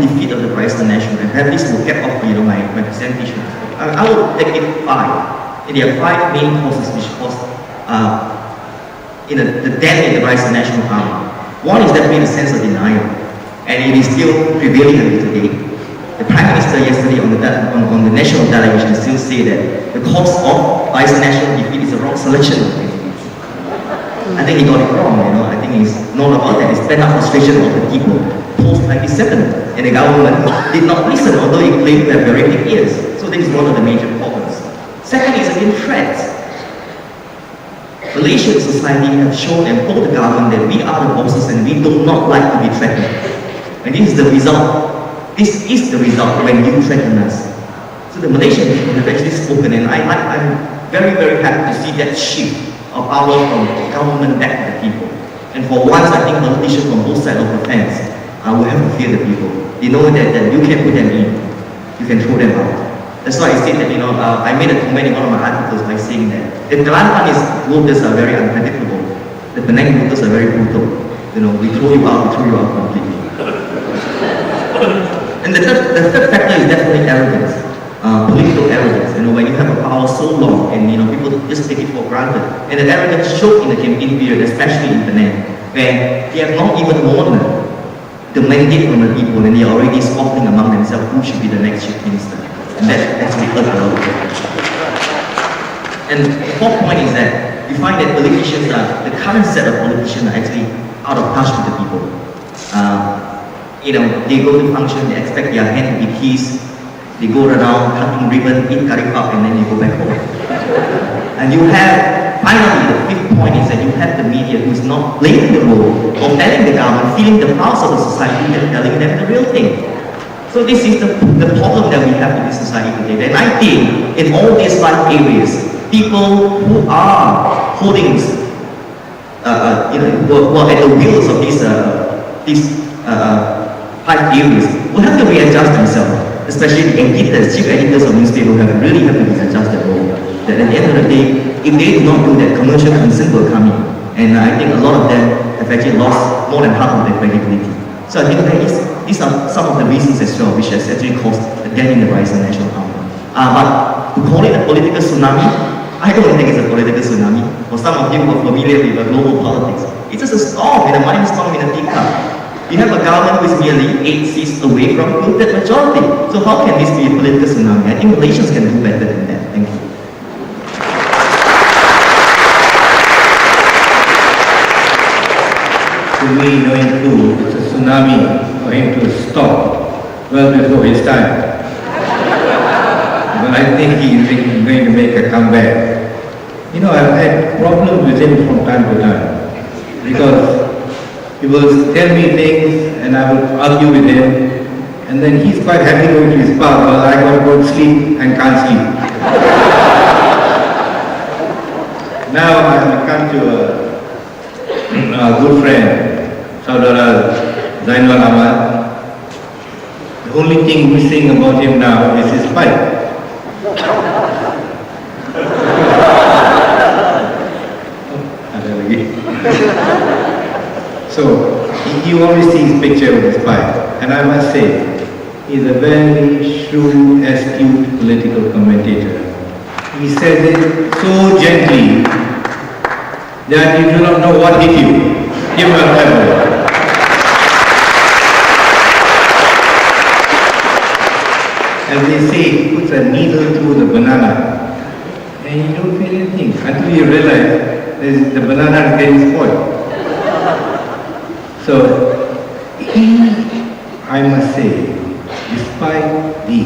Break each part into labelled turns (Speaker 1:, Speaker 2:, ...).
Speaker 1: defeat of the Barisan Nasional, and perhaps this will cap off my presentation. I will take it five. And there are five main causes which cause the death in the Barisan Nasional Army. One is definitely the sense of denial, and it is still prevailing until today. The Prime Minister yesterday on the national television still said that the cause of Barisan Nasional defeat is the wrong selection of candidates. I think he got it wrong, I think it's not about that. It's pent up frustration of the people post-97, and the government did not listen, although it claimed to have very big ears. So this is one of the major problems. Second is again threats. Malaysian society have shown and told the government that we are the bosses and we do not like to be threatened. And this is the result. This is the result when you threaten us. So the Malaysian people have actually spoken, and I'm very, very happy to see that shift of power from government back to the people. And for once, I think politicians from both sides of the fence will have to fear the people. They know that you can put them in, you can throw them out. That's why I said that, I made a comment in one of my articles by saying that the Kelantanese voters are very unpredictable. The Penang voters are very brutal. We throw you out completely. And the third factor is definitely arrogance, political arrogance. When you have a power so long and people just take it for granted. And the arrogance showed in the campaign period, especially in Penang, where they have not even known the mandate from the people, and they are already squabbling among themselves who should be the next chief minister. And that actually hurt a lot of people. And the fourth point is that we find that the current set of politicians are actually out of touch with the people. They go to function, they expect their hand to be kissed, they go around cutting ribbon, eat curry puff, and then they go back home. And you have, finally, the fifth point is that you have the media who is not playing the role of telling the government, feeling the pulse of the society, and telling them the real thing. So this is the problem that we have in this society today. And I think in all these five areas, people who are holding, who are at the wheels of these five areas will have to readjust themselves, especially the editors, chief editors of newspapers really have to readjust their role. That at the end of the day, if they do not do that, commercial concern will come in. And I think a lot of them have actually lost more than half of their credibility. So I think these are some of the reasons as well which has actually caused the death in the Barisan Nasional Army. But to call it a political tsunami, I don't think it's a political tsunami. For some of you who are familiar with global politics, it's just a storm, a minor storm in a teacup. You have a government who is merely 8 seats away from voted majority. So how can this be a political tsunami? I think Malaysians can do better than that. Thank you.
Speaker 2: To me, knowing too, it's a tsunami for him to stop well before his time. But I think he is going to make a comeback. I've had problems with him from time to time because he will tell me things and I will argue with him, and then he's quite happy going to his pub, but I got to go to sleep and can't sleep. Now I have come to a good friend, Saudara Zainul Ahmad. The only thing missing about him now is his pipe. So he always sees picture of his pipe, and I must say, he's a very shrewd, astute political commentator. He says it so gently that you do not know what hit you. Give him a clap. As they say, he puts a needle through the banana, and you don't feel anything until you realize the banana is getting spoiled. So, I must say, despite the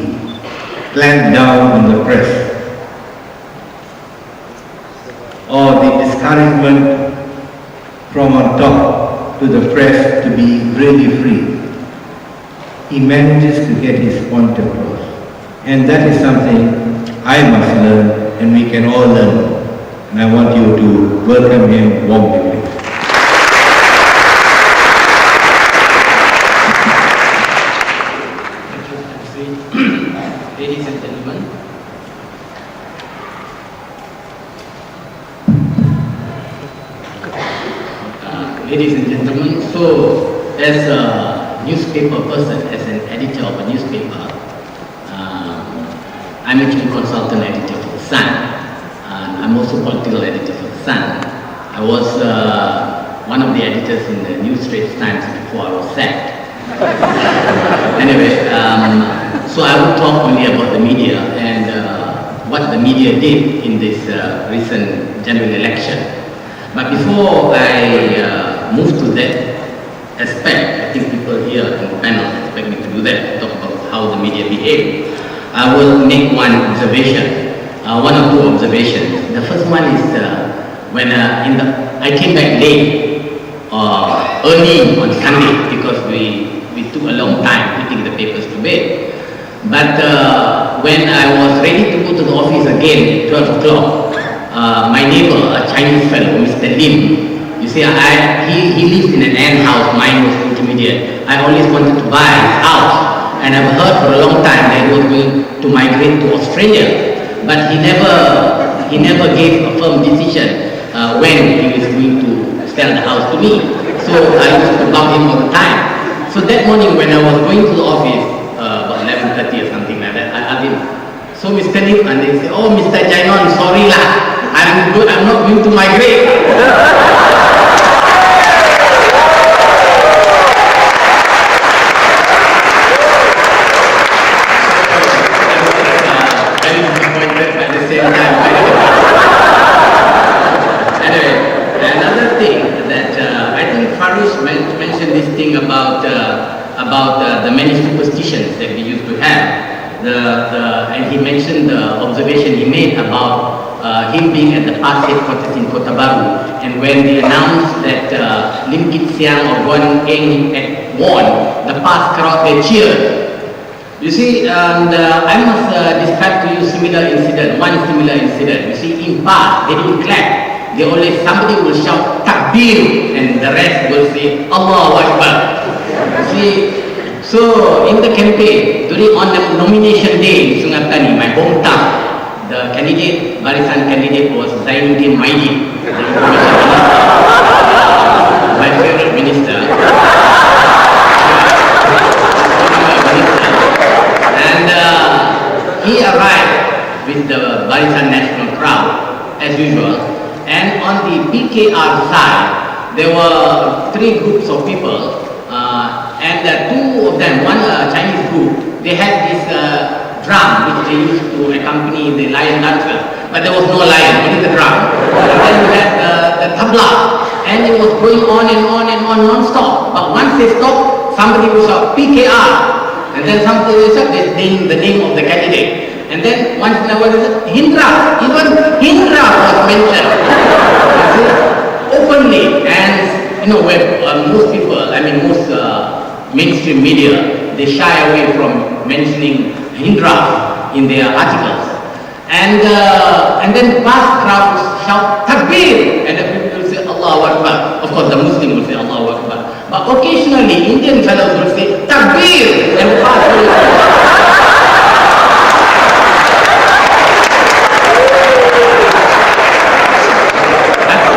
Speaker 2: clamp down on the press, or the discouragement from on top to the press to be really free, he manages to get his point across. And that is something I must learn, and we can all learn. And I want you to welcome him warmly.
Speaker 3: Ladies and gentlemen, so as a newspaper person, as an an editor of a newspaper. I'm actually consultant editor for The Sun. I'm also political editor for The Sun. I was one of the editors in the New Straits Times before I was sacked. Anyway, so I will talk only about the media and what the media did in this recent general election. But before I move to that aspect, I think people here in the panel expect me to do that, talk about how the media behave. I will make one observation, one or two observations. The first one is when I came back late, early on Sunday, because we took a long time putting the papers to bed. But when I was ready to go to the office again at 12 o'clock, my neighbor, a Chinese fellow, Mr. Lim, you see, he lives in an ant house, mine was intermediate. I always wanted to buy his house. And I've heard for a long time that he was going to migrate to Australia, but he never gave a firm decision when he was going to sell the house to me. So I used to bug him all the time. So that morning when I was going to the office, about 11:30 or something like that, I asked him, so Mr. Lim, and they say, oh Mr. Jainon, sorry lah, I'm not going to migrate. About the many superstitions that we used to have. And he mentioned the observation he made about him being at the PAS headquarters in Kota Baru, and when they announced that Lim Kit Siang or Guan Eng had won, the PAS crowd, they cheered. You see, and I must describe to you one similar incident. You see, in PAS, they don't clap. Somebody will shout takbir, and the rest will say Allahu Akbar. See, so in the campaign, on the nomination day in Sungai, my hometown, the candidate, Barisan candidate was Zainuddin Maidi, the information minister, my favorite minister. And he arrived with the Barisan national crowd, as usual. And on the PKR side, there were three groups of people. And two of them, one Chinese group, they had this drum which they used to accompany the lion dancer, but there was no lion, only the drum. And then we had the tabla, and it was going on and on and on non-stop. But once they stopped, somebody would shout PKR, and then somebody would shout the name of the candidate. And then once in a while, Hindra, even Hindra was mentioned. Openly, and where most people, most mainstream media, they shy away from mentioning Hindra in their articles. And then vast crowds shout takbir, and the people will say Allahu Akbar. Of course, the Muslim will say Allahu Akbar. But occasionally, Indian fellows will say takbir, and vast will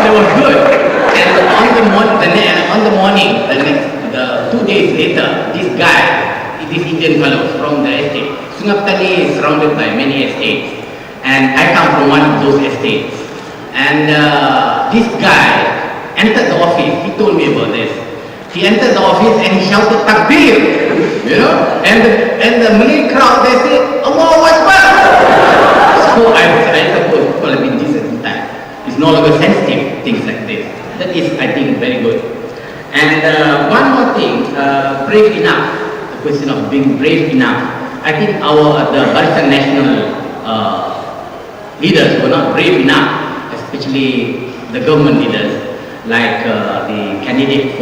Speaker 3: It was good. And on the morning, the 2 days later, this Indian fellow from the estate, Sungai is surrounded by many estates, and I come from one of those estates. And this guy entered the office. He told me about this. He entered the office and he shouted takbir, and the Malay crowd, they say Allahu Akbar. So I suppose people have been decent in time. It's no longer sensitive, things like this. That is, I think, very good. And one more thing, brave enough, the question of being brave enough. I think the Barisan national leaders were not brave enough, especially the government leaders, like the candidate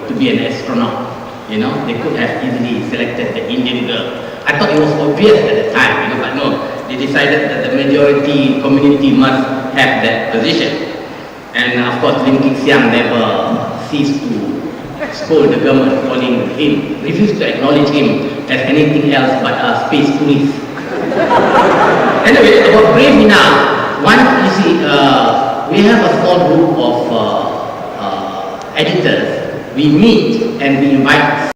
Speaker 3: to be an astronaut. They could have easily selected the Indian girl. I thought it was obvious at the time, but no. They decided that the majority community must have that position. And of course, Lim Kit Siang never ceased to scold the government, calling him, refused to acknowledge him as anything else but a space tourist. Anyway, about brave enough, we have a small group of editors. We meet and we invite